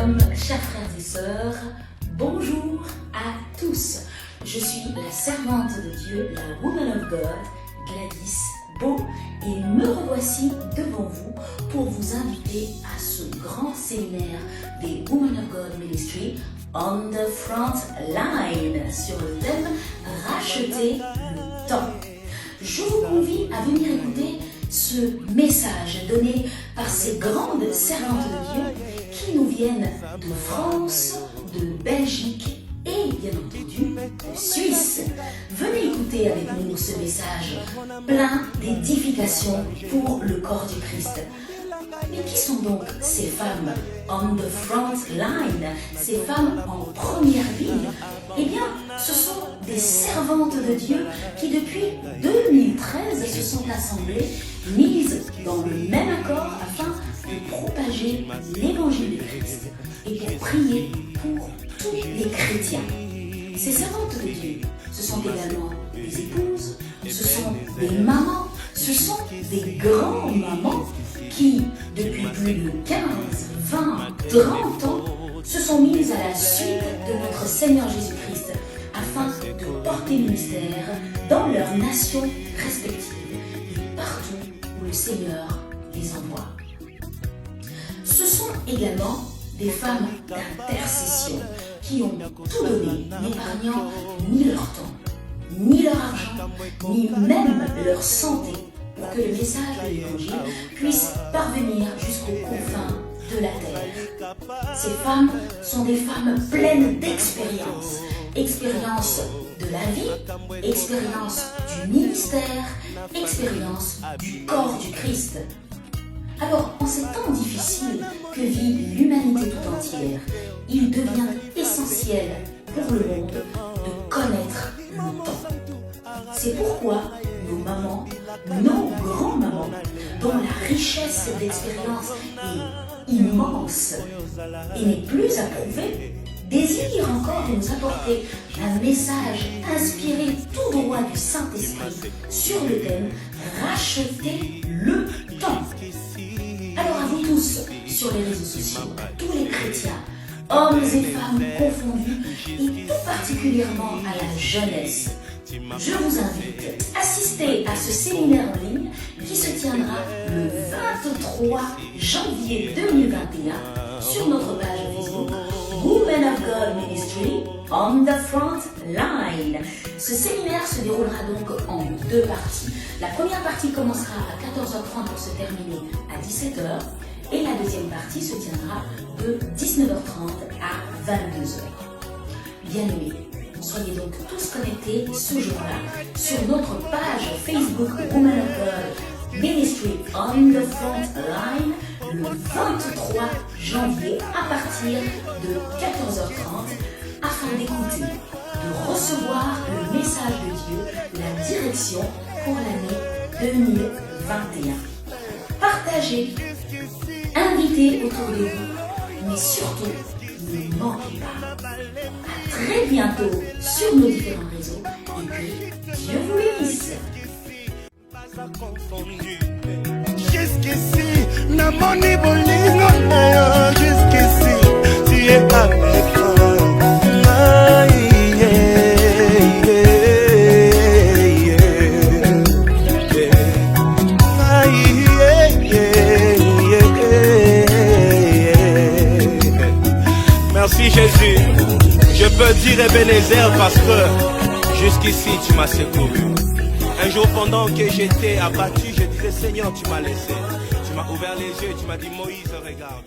Shalom, chers frères et sœurs, bonjour à tous. Je suis la servante de Dieu, la Woman of God, Gladys Beau, et me revoici devant vous pour vous inviter à ce grand séminaire des Woman of God Ministry on the front line sur le thème Racheter le temps. Je vous convie à venir écouter ce message donné par ces grandes servantes de Dieu qui nous viennent de France, de Belgique et bien entendu de Suisse. Venez écouter avec nous ce message plein d'édification pour le corps du Christ. Mais qui sont donc ces femmes on the front line, ces femmes en première ligne? Eh bien, ce sont des servantes de Dieu qui depuis 2013 se sont assemblées, mises dans le même accord afin de propager l'évangile du Christ et pour prier pour tous les chrétiens. Ces servantes de Dieu, ce sont également des épouses, ce sont des mamans, ce sont des grands-mamans qui, depuis plus de 15, 20, 30 ans, se sont mises à la suite de notre Seigneur Jésus-Christ afin de porter le mystère dans leurs nations respectives et partout où le Seigneur les envoie. Ce sont également des femmes d'intercession qui ont tout donné, n'épargnant ni leur temps, ni leur argent, ni même leur santé pour que le message de l'Évangile puisse parvenir jusqu'aux confins de la terre. Ces femmes sont des femmes pleines d'expérience, expérience de la vie, expérience du ministère, expérience du corps du Christ. Alors, en ces temps difficiles que vit l'humanité tout entière, il devient essentiel pour le monde de connaître le temps. C'est pourquoi nos mamans, nos grands-mamans, dont la richesse d'expérience est immense et n'est plus à prouver, désirent encore nous apporter un message inspiré tout droit du Saint-Esprit sur le thème « Racheter le temps ». Alors à vous tous, sur les réseaux sociaux, à tous les chrétiens, hommes et femmes confondus, et tout particulièrement à la jeunesse, je vous invite à assister à ce séminaire en ligne qui se tiendra le 23 janvier 2021 sur notre page Facebook Women of God Ministry on the front line. Ce séminaire se déroulera donc en deux parties. La première partie commencera à 14h30 pour se terminer à 17h et la deuxième partie se tiendra de 19h30 à 22h. Bien-aimés, soyez donc tous connectés ce jour-là sur notre page Facebook Women of God Ministry on the front line le 23 janvier à partir de 14h30 afin d'écouter, de recevoir le message de Dieu, la direction pour l'année 2021. Partagez, invitez autour de vous, mais surtout, ne manquez pas. À très bientôt sur nos différents réseaux et puis Dieu vous bénisse. Jusqu'ici, n'a moni bolingo na yo. Jusqu'ici, tu es avec moi. Merci Jésus. Je peux dire Ebenezer parce que jusqu'ici tu m'as secouru. Un jour pendant que j'étais abattu, je disais Seigneur, tu m'as laissé. Tu m'as ouvert les yeux, tu m'as dit Moïse, regarde.